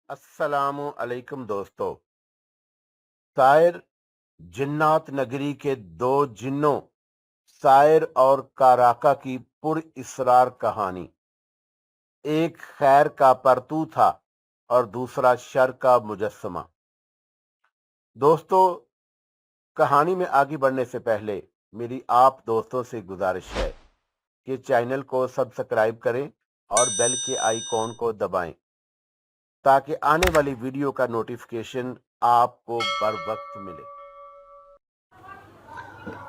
अस्सलाम अलैकुम दोस्तों। शायर जिन्नात नगरी के दो जिन्नों शायर और काराका की पुर इसरार कहानी। एक खैर का परतू था और दूसरा शर का मुजस्समा। दोस्तों, कहानी में आगे बढ़ने से पहले मेरी आप दोस्तों से गुजारिश है कि चैनल को सब्सक्राइब करें और बेल के आइकॉन को दबाएं ताकि आने वाली वीडियो का नोटिफिकेशन आपको बर वक्त मिले।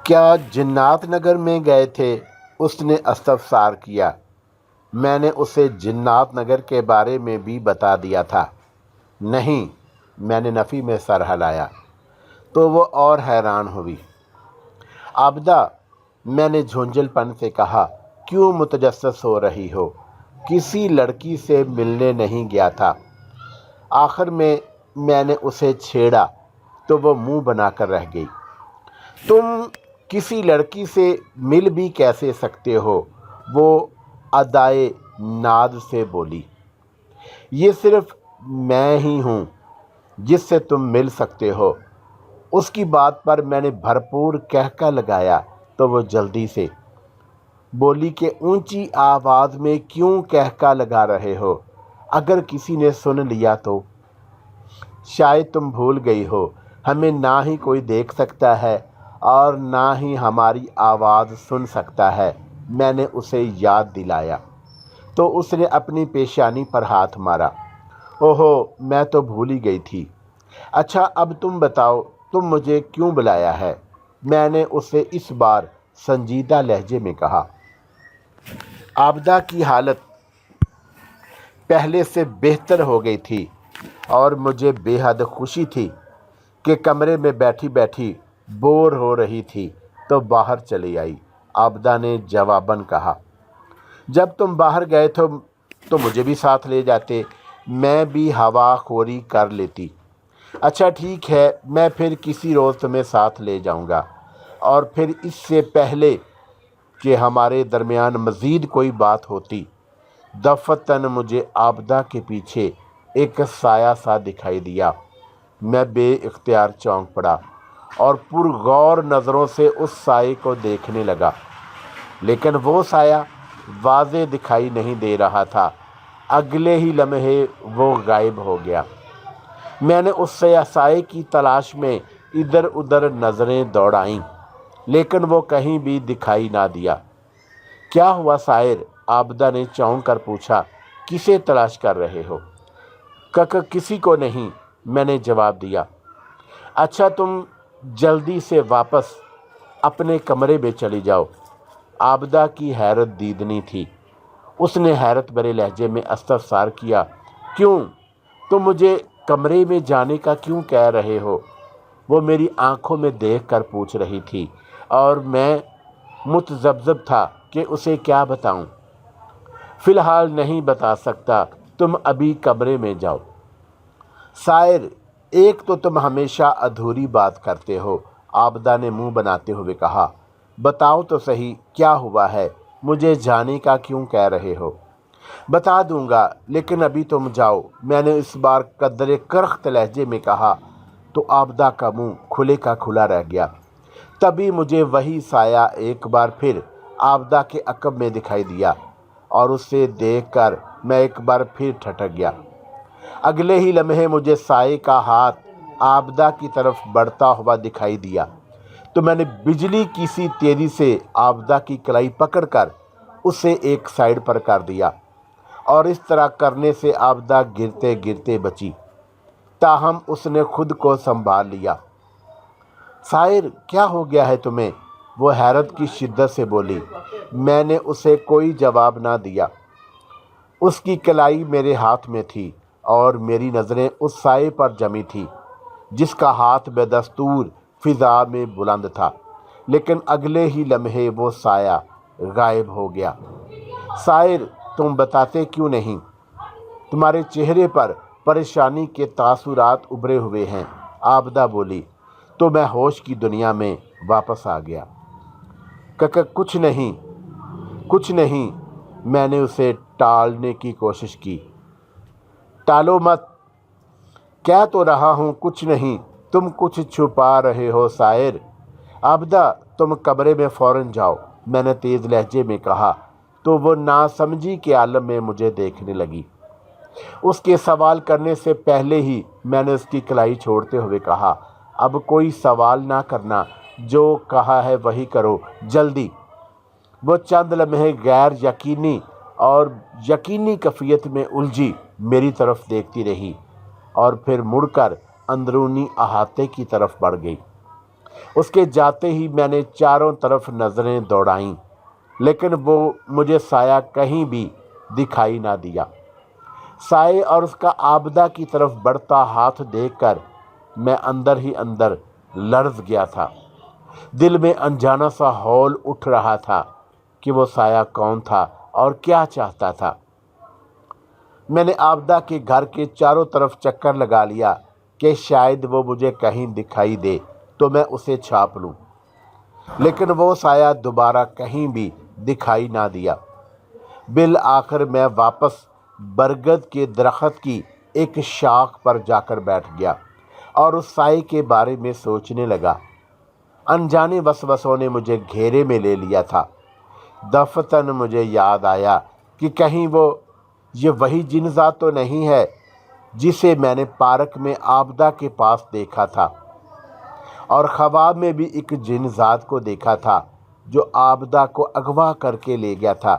क्या जिन्नात नगर में गए थे? उसने इस्तफसार किया। मैंने उसे जिन्नात नगर के बारे में भी बता दिया था। नहीं, मैंने नफ़ी में सर हिलाया। तो वो और हैरान हुई। आबदा, मैंने झुंझलपन से कहा, क्यों मुतजस्सिस हो रही हो? किसी लड़की से मिलने नहीं गया था। आखिर में मैंने उसे छेड़ा तो वो मुंह बनाकर रह गई। तुम किसी लड़की से मिल भी कैसे सकते हो? वो अदाए नाद से बोली। ये सिर्फ मैं ही हूँ जिससे तुम मिल सकते हो। उसकी बात पर मैंने भरपूर कहका लगाया तो वो जल्दी से बोली कि ऊंची आवाज़ में क्यों कहका लगा रहे हो? अगर किसी ने सुन लिया तो? शायद तुम भूल गई हो, हमें ना ही कोई देख सकता है और ना ही हमारी आवाज़ सुन सकता है। मैंने उसे याद दिलाया तो उसने अपनी पेशानी पर हाथ मारा। ओहो, मैं तो भूल ही गई थी। अच्छा, अब तुम बताओ, तुम मुझे क्यों बुलाया है? मैंने उसे इस बार संजीदा लहजे में कहा। आबदा की हालत पहले से बेहतर हो गई थी और मुझे बेहद खुशी थी कि कमरे में बैठी बैठी बोर हो रही थी तो बाहर चली आई। आबदा ने जवाबन कहा, जब तुम बाहर गए तो मुझे भी साथ ले जाते, मैं भी हवा खोरी कर लेती। अच्छा ठीक है, मैं फिर किसी रोज़ तुम्हें साथ ले जाऊंगा। और फिर इससे पहले कि हमारे दरमियान मज़ीद कोई बात होती, दफ़तन मुझे आबदा के पीछे एक साया सा दिखाई दिया। मैं बेइख्तियार चौंक पड़ा और पुरगौर नज़रों से उस साये को देखने लगा, लेकिन वो साया वाज़े दिखाई नहीं दे रहा था। अगले ही लम्हे वो गायब हो गया। मैंने उस साये की तलाश में इधर उधर नज़रें दौड़ाईं, लेकिन वो कहीं भी दिखाई ना दिया। क्या हुआ शायर? आबदा ने चौंक कर पूछा। किसे तलाश कर रहे हो? किसी को नहीं, मैंने जवाब दिया। अच्छा, तुम जल्दी से वापस अपने कमरे में चली जाओ। आबदा की हैरत दीदनी थी। उसने हैरत भरे लहजे में इस्तफसार किया, क्यों? तुम मुझे कमरे में जाने का क्यों कह रहे हो? वो मेरी आंखों में देख कर पूछ रही थी और मैं मुतज़ब्ज़ब था कि उसे क्या बताऊं। फ़िलहाल नहीं बता सकता, तुम अभी कमरे में जाओ। शायर, एक तो तुम हमेशा अधूरी बात करते हो, आबदा ने मुंह बनाते हुए कहा। बताओ तो सही, क्या हुआ है? मुझे जाने का क्यों कह रहे हो? बता दूंगा, लेकिन अभी तुम जाओ, मैंने इस बार कदरे करख्त लहजे में कहा तो आबदा का मुंह खुले का खुला रह गया। तभी मुझे वही साया एक बार फिर आबदा के अकब में दिखाई दिया और उसे देखकर मैं एक बार फिर ठठक गया। अगले ही लम्हे मुझे साये का हाथ आबदा की तरफ बढ़ता हुआ दिखाई दिया तो मैंने बिजली की सी तेजी से आबदा की कलाई पकड़कर उसे एक साइड पर कर दिया और इस तरह करने से आबदा गिरते गिरते बची। ताहम उसने खुद को संभाल लिया। शायर, क्या हो गया है तुम्हें? वो हैरत की शिद्दत से बोली। मैंने उसे कोई जवाब ना दिया। उसकी कलाई मेरे हाथ में थी और मेरी नज़रें उस साये पर जमी थी जिसका हाथ बेदस्तूर फिजा में बुलंद था, लेकिन अगले ही लम्हे वो साया गायब हो गया। शायर, तुम बताते क्यों नहीं? तुम्हारे चेहरे पर परेशानी के तासुरात उभरे हुए हैं, आबदा बोली। तो मैं होश की दुनिया में वापस आ गया। कुछ नहीं, कुछ नहीं, मैंने उसे टालने की कोशिश की। टालो मत, کہہ تو رہا ہوں کچھ نہیں، تم کچھ چھپا رہے ہو سائر۔ عابدہ تم کمرے میں فوراً جاؤ، میں نے تیز لہجے میں کہا تو وہ ناسمجھی کے عالم میں مجھے دیکھنے لگی۔ اس کے سوال کرنے سے پہلے ہی میں نے اس کی کلائی چھوڑتے ہوئے کہا، اب کوئی سوال نہ کرنا، جو کہا ہے وہی کرو، جلدی۔ وہ چند لمحے غیر یقینی اور یقینی کیفیت میں الجھی میری طرف دیکھتی رہی اور پھر مڑ کر اندرونی احاطے کی طرف بڑھ گئی۔ اس کے جاتے ہی میں نے چاروں طرف نظریں دوڑائیں، لیکن وہ مجھے سایہ کہیں بھی دکھائی نہ دیا۔ سائے اور اس کا عابدہ کی طرف بڑھتا ہاتھ دیکھ کر میں اندر ہی اندر لرز گیا تھا۔ دل میں انجانا سا ہول اٹھ رہا تھا کہ وہ سایہ کون تھا اور کیا چاہتا تھا۔ میں نے عابدہ کے گھر کے چاروں طرف چکر لگا لیا کہ شاید وہ مجھے کہیں دکھائی دے تو میں اسے چھاپ لوں، لیکن وہ سایہ دوبارہ کہیں بھی دکھائی نہ دیا۔ بالآخر میں واپس برگد کے درخت کی ایک شاخ پر جا کر بیٹھ گیا اور اس سائے کے بارے میں سوچنے لگا۔ انجانے وسوسوں نے مجھے گھیرے میں لے لیا تھا۔ دفتن مجھے یاد آیا کہ کہیں وہ یہ وہی جن ذات تو نہیں ہے جسے میں نے پارک میں عابدہ کے پاس دیکھا تھا، اور خواب میں بھی ایک جن ذات کو دیکھا تھا جو عابدہ کو اغوا کر کے لے گیا تھا۔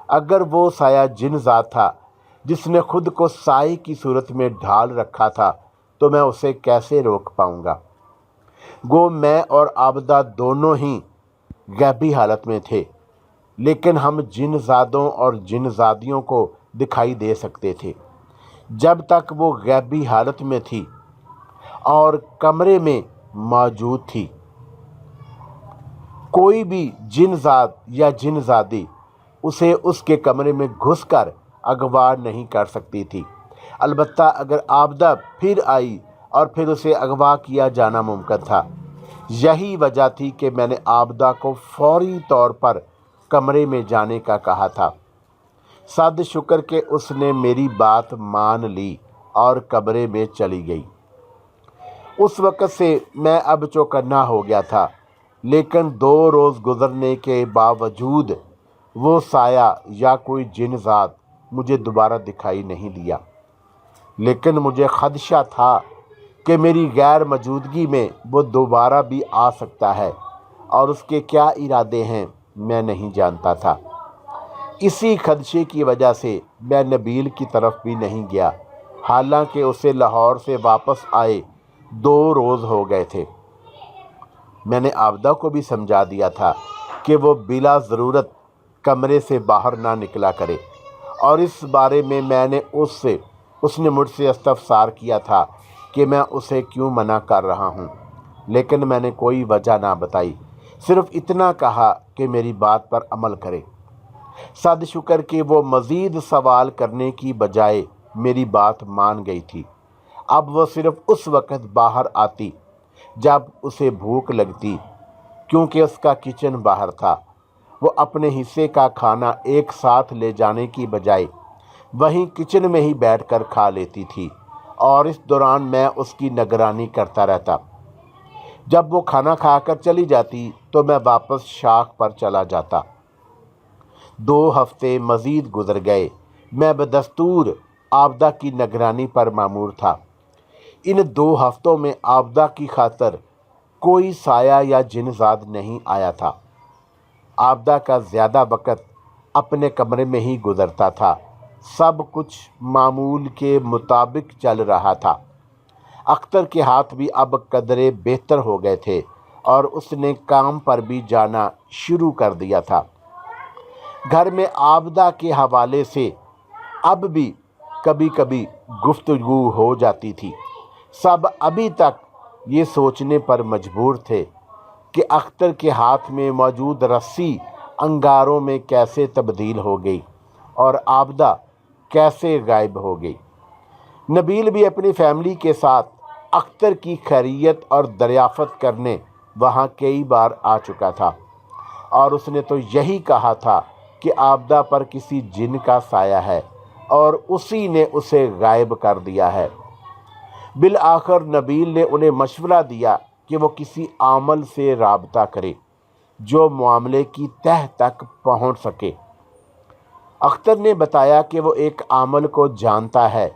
اگر وہ سایہ جن ذات تھا جس نے خود کو سائے کی صورت میں ڈھال رکھا تھا تو میں اسے کیسے روک پاؤں گا؟ گو میں اور عابدہ دونوں ہی غیبی حالت میں تھے، لیکن ہم جن زادوں اور جن زادیوں کو دکھائی دے سکتے تھے جب تک وہ غیبی حالت میں تھی اور کمرے میں موجود تھی۔ کوئی بھی جن زاد یا جن زادی اسے اس کے کمرے میں گھس کر اغوا نہیں کر سکتی تھی، البتہ اگر عابدہ پھر آئی اور پھر اسے اغوا کیا جانا ممکن تھا۔ یہی وجہ تھی کہ میں نے عابدہ کو فوری طور پر کمرے میں جانے کا کہا تھا۔ صد شکر کہ اس نے میری بات مان لی اور کمرے میں چلی گئی۔ اس وقت سے میں اب چوکنا ہو گیا تھا، لیکن 2 روز گزرنے کے باوجود وہ سایہ یا کوئی جن ذات مجھے دوبارہ دکھائی نہیں دیا۔ لیکن مجھے خدشہ تھا کہ میری غیر موجودگی میں وہ دوبارہ بھی آ سکتا ہے، اور اس کے کیا ارادے ہیں میں نہیں جانتا تھا۔ اسی خدشے کی وجہ سے میں نبیل کی طرف بھی نہیں گیا، حالانکہ اسے لاہور سے واپس آئے 2 روز ہو گئے تھے۔ میں نے عابدہ کو بھی سمجھا دیا تھا کہ وہ بلا ضرورت کمرے سے باہر نہ نکلا کرے، اور اس بارے میں اس نے مجھ سے استفسار کیا تھا کہ میں اسے کیوں منع کر رہا ہوں، لیکن میں نے کوئی وجہ نہ بتائی، صرف اتنا کہا کہ میری بات پر عمل کرے۔ صد شکر کہ وہ مزید سوال کرنے کی بجائے میری بات مان گئی تھی۔ اب وہ صرف اس وقت باہر آتی جب اسے بھوک لگتی، کیونکہ اس کا کچن باہر تھا۔ وہ اپنے حصے کا کھانا ایک ساتھ لے جانے کی بجائے وہیں کچن میں ہی بیٹھ کر کھا لیتی تھی، اور اس دوران میں اس کی نگرانی کرتا رہتا۔ جب وہ کھانا کھا کر چلی جاتی تو میں واپس شاخ پر چلا جاتا۔ 2 ہفتے مزید گزر گئے۔ میں بدستور عابدہ کی نگرانی پر مامور تھا۔ ان 2 ہفتوں میں عابدہ کی خاطر کوئی سایہ یا جن زاد نہیں آیا تھا۔ عابدہ کا زیادہ وقت اپنے کمرے میں ہی گزرتا تھا۔ سب کچھ معمول کے مطابق چل رہا تھا۔ اختر کے ہاتھ بھی اب قدرے بہتر ہو گئے تھے اور اس نے کام پر بھی جانا شروع کر دیا تھا۔ گھر میں عابدہ کے حوالے سے اب بھی کبھی کبھی گفتگو ہو جاتی تھی۔ سب ابھی تک یہ سوچنے پر مجبور تھے کہ اختر کے ہاتھ میں موجود رسی انگاروں میں کیسے تبدیل ہو گئی اور عابدہ کیسے غائب ہو گئی۔ نبیل بھی اپنی فیملی کے ساتھ اختر کی خیریت اور دریافت کرنے وہاں کئی بار آ چکا تھا، اور اس نے تو یہی کہا تھا کہ عابدہ پر کسی جن کا سایہ ہے اور اسی نے اسے غائب کر دیا ہے۔ बिलआखिर नबील ने उन्हें मशवरा दिया कि वो किसी आमल से राबता करे जो मामले की तह तक पहुंच सके। अख्तर ने बताया कि वो एक आमल को जानता है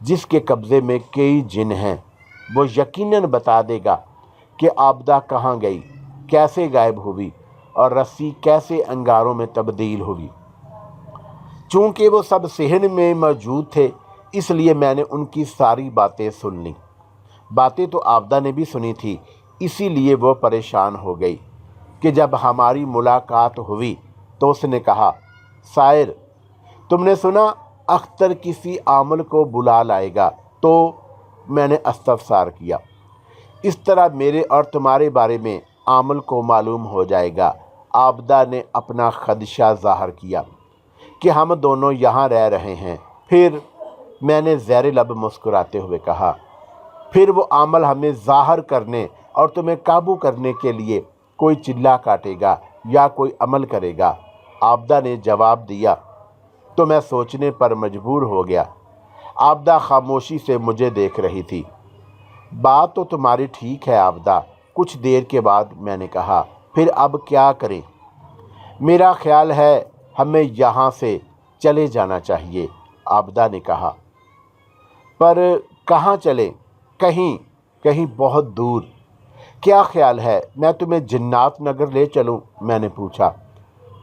जिसके कब्ज़े में कई जिन हैं। वो यकीनन बता देगा कि आबदा कहाँ गई, कैसे गायब हुई और रस्सी कैसे अंगारों में तब्दील हुई। चूँकि वो सब सहन में मौजूद थे, इसलिए मैंने उनकी सारी बातें सुन लीं। बातें तो आबदा ने भी सुनी थी, इसीलिए वो परेशान हो गई कि जब हमारी मुलाकात हुई तो उसने कहा, सायर, तुमने सुना अख्तर किसी आमल को बुला लाएगा? तो मैंने इस्तफसार किया। इस तरह मेरे और तुम्हारे बारे में आमल को मालूम हो जाएगा। आबदा ने अपना खदशा ज़ाहिर किया कि हम दोनों यहाँ रह रहे हैं। फिर मैंने ज़ेर लब मुस्कुराते हुए कहा, फिर वो आमल हमें ज़ाहिर करने और तुम्हें काबू करने के लिए कोई चिल्ला काटेगा या कोई अमल करेगा। आबदा ने जवाब दिया तो मैं सोचने पर मजबूर हो गया। आबदा खामोशी से मुझे देख रही थी। बात तो तुम्हारी ठीक है आबदा। कुछ देर के बाद मैंने कहा, फिर अब क्या करें? मेरा ख्याल है हमें यहाँ से चले जाना चाहिए। आबदा ने कहा, पर कहाँ चलें? कहीं बहुत दूर। क्या ख्याल है मैं तुम्हें जिन्नात नगर ले चलूँ? मैंने पूछा।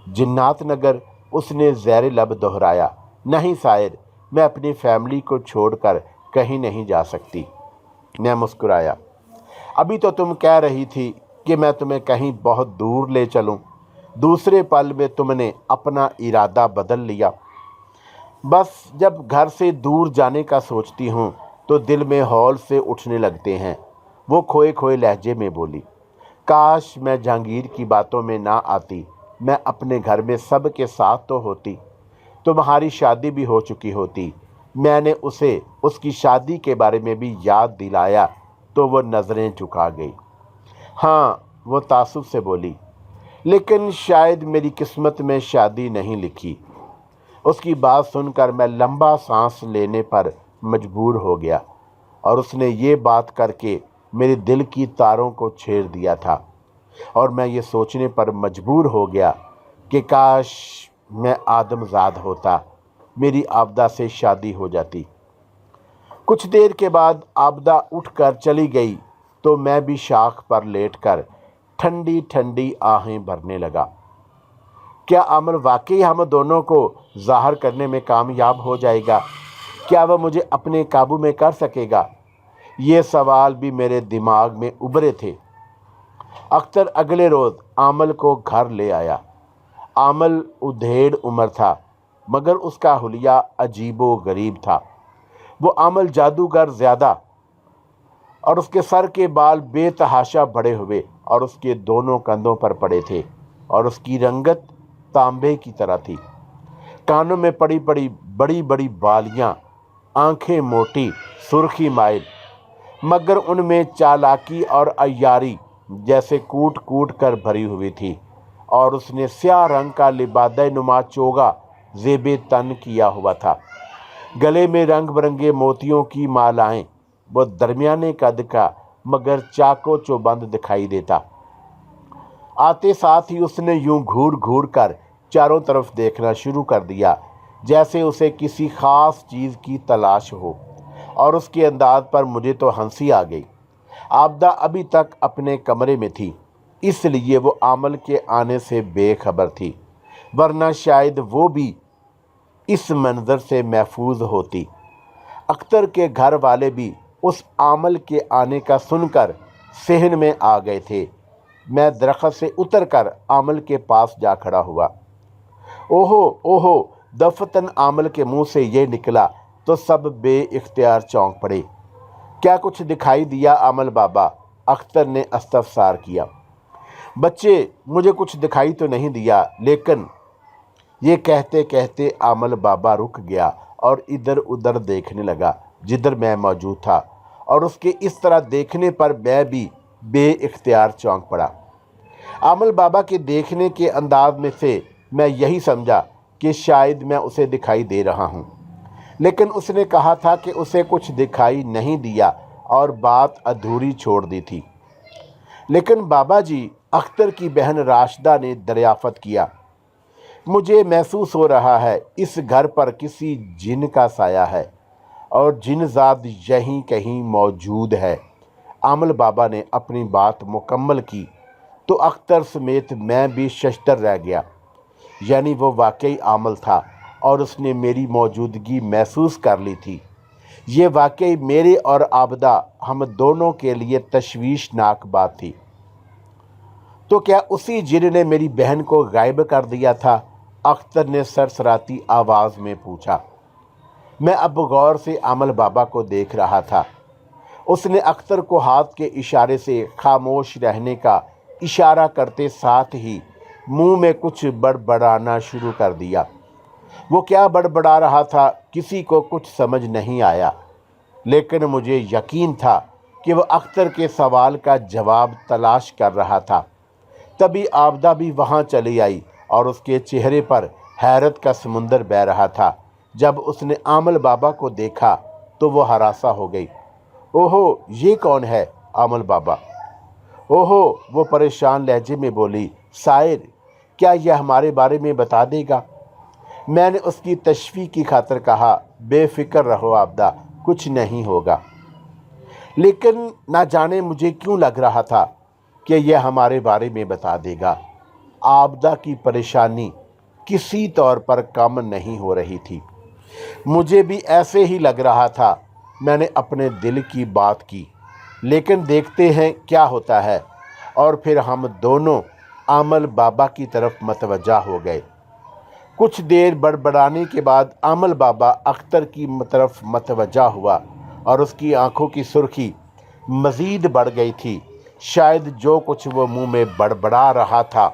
जिन्नात नगर? उसने ज़ेर लब दोहराया। नहीं सायर, मैं अपनी फैमिली को छोड़कर कहीं नहीं जा सकती। मैं मुस्कुराया। अभी तो तुम कह रही थी कि मैं तुम्हें कहीं बहुत दूर ले चलूं। दूसरे पल में तुमने अपना इरादा बदल लिया। बस जब घर से दूर जाने का सोचती हूँ तो दिल में हौल से उठने लगते हैं। वो खोए खोए लहजे में बोली, काश मैं जहांगीर की बातों में ना आती। मैं अपने घर में सब के साथ तो होती। तुम्हारी शादी भी हो चुकी होती। मैंने उसे उसकी शादी के बारे में भी याद दिलाया तो वो नज़रें झुका गई। हाँ, वो तासुब से बोली, लेकिन शायद मेरी किस्मत में शादी नहीं लिखी। उसकी बात सुनकर मैं लंबा सांस लेने पर मजबूर हो गया और उसने ये बात करके मेरे दिल की तारों को छेड़ दिया था और मैं ये सोचने पर मजबूर हो गया कि काश मैं आदमजाद होता, मेरी आबदा से शादी हो जाती। कुछ देर के बाद आबदा उठकर चली गई तो मैं भी शाख पर लेटकर ठंडी ठंडी आहें भरने लगा। क्या अमल वाकई हम दोनों को ज़ाहिर करने में कामयाब हो जाएगा? क्या वह मुझे अपने काबू में कर सकेगा? ये सवाल भी मेरे दिमाग में उभरे थे। अख्तर अगले रोज़ आमल को घर ले आया। आमल उधेड़ उम्र था, मगर उसका हुलिया अजीबो गरीब था। वो आमल जादूगर ज़्यादा और उसके सर के बाल बेतहाशा बड़े हुए और उसके दोनों कंधों पर पड़े थे और उसकी रंगत तांबे की तरह थी। कानों में पड़ी पड़ी बड़ी बड़ी बालियां, आंखें मोटी, सुर्खी माइल, मगर उनमें चालाकी और अय्यारी जैसे कूट कूट कर भरी हुई थी। और उसने स्याह रंग का लिबादे नुमा चोगा ज़ेबे तन किया हुआ था। गले में रंग बिरंगे मोतियों की मालाएं। वो दरमियाने कद का मगर चाको चौबंद दिखाई देता। आते साथ ही उसने यूं घूर घूर कर चारों तरफ देखना शुरू कर दिया, जैसे उसे किसी ख़ास चीज़ की तलाश हो, और उसके अंदाज पर मुझे तो हंसी आ गई। आबदा अभी तक अपने कमरे में थी, इसलिए वो आमल के आने से बेखबर थी, वरना शायद वो भी इस मंजर से महफूज होती। अख्तर के घर वाले भी उस आमल के आने का सुनकर सहन में आ गए थे। मैं दरख्त से उतरकर आमल के पास जा खड़ा हुआ। ओहो ओहो, दफतन आमल के मुंह से ये निकला तो सब बेइख्तियार चौंक पड़े। क्या कुछ दिखाई दिया आमल बाबा? अख्तर ने इस्तफसार किया। बच्चे, मुझे कुछ दिखाई तो नहीं दिया, लेकिन ये कहते कहते आमल बाबा रुक गया और इधर उधर देखने लगा जिधर मैं मौजूद था, और उसके इस तरह देखने पर मैं भी बेइख्तियार चौंक पड़ा। आमल बाबा के देखने के अंदाज में से मैं यही समझा कि शायद मैं उसे दिखाई दे रहा हूँ, लेकिन उसने कहा था कि उसे कुछ दिखाई नहीं दिया اور بات ادھوری چھوڑ دی تھی۔ لیکن بابا جی، اختر کی بہن راشدہ نے دریافت کیا، مجھے محسوس ہو رہا ہے اس گھر پر کسی جن کا سایہ ہے اور جن ذات یہیں کہیں موجود ہے۔ عامل بابا نے اپنی بات مکمل کی تو اختر سمیت میں بھی ششدر رہ گیا۔ یعنی وہ واقعی عامل تھا اور اس نے میری موجودگی محسوس کر لی تھی۔ یہ واقعی میرے اور عابدہ ہم دونوں کے لیے تشویشناک بات تھی۔ تو کیا اسی جن نے میری بہن کو غائب کر دیا تھا؟ اختر نے سرسراتی آواز میں پوچھا۔ میں اب غور سے عامل بابا کو دیکھ رہا تھا۔ اس نے اختر کو ہاتھ کے اشارے سے خاموش رہنے کا اشارہ کرتے ساتھ ہی منہ میں کچھ بڑبڑانا شروع کر دیا۔ وہ کیا بڑبڑا رہا تھا کسی کو کچھ سمجھ نہیں آیا، لیکن مجھے یقین تھا کہ وہ اختر کے سوال کا جواب تلاش کر رہا تھا۔ تبھی عابدہ بھی وہاں چلی آئی اور اس کے چہرے پر حیرت کا سمندر بہہ رہا تھا۔ جب اس نے عامل بابا کو دیکھا تو وہ ہراساں ہو گئی۔ اوہو، یہ کون ہے؟ عامل بابا۔ اوہو، وہ پریشان لہجے میں بولی، سائر، کیا یہ ہمارے بارے میں بتا دے گا؟ میں نے اس کی تشفی کی خاطر کہا، بے فکر رہو عابدہ، کچھ نہیں ہوگا۔ لیکن نہ جانے مجھے کیوں لگ رہا تھا کہ یہ ہمارے بارے میں بتا دے گا۔ عابدہ کی پریشانی کسی طور پر کم نہیں ہو رہی تھی۔ مجھے بھی ایسے ہی لگ رہا تھا۔ میں نے اپنے دل کی بات کی، لیکن دیکھتے ہیں کیا ہوتا ہے، اور پھر ہم دونوں عامل بابا کی طرف متوجہ ہو گئے۔ کچھ دیر بڑبڑانے کے بعد عامل بابا اختر کی طرف متوجہ ہوا اور اس کی آنکھوں کی سرخی مزید بڑھ گئی تھی۔ شاید جو کچھ وہ منہ میں بڑبڑا رہا تھا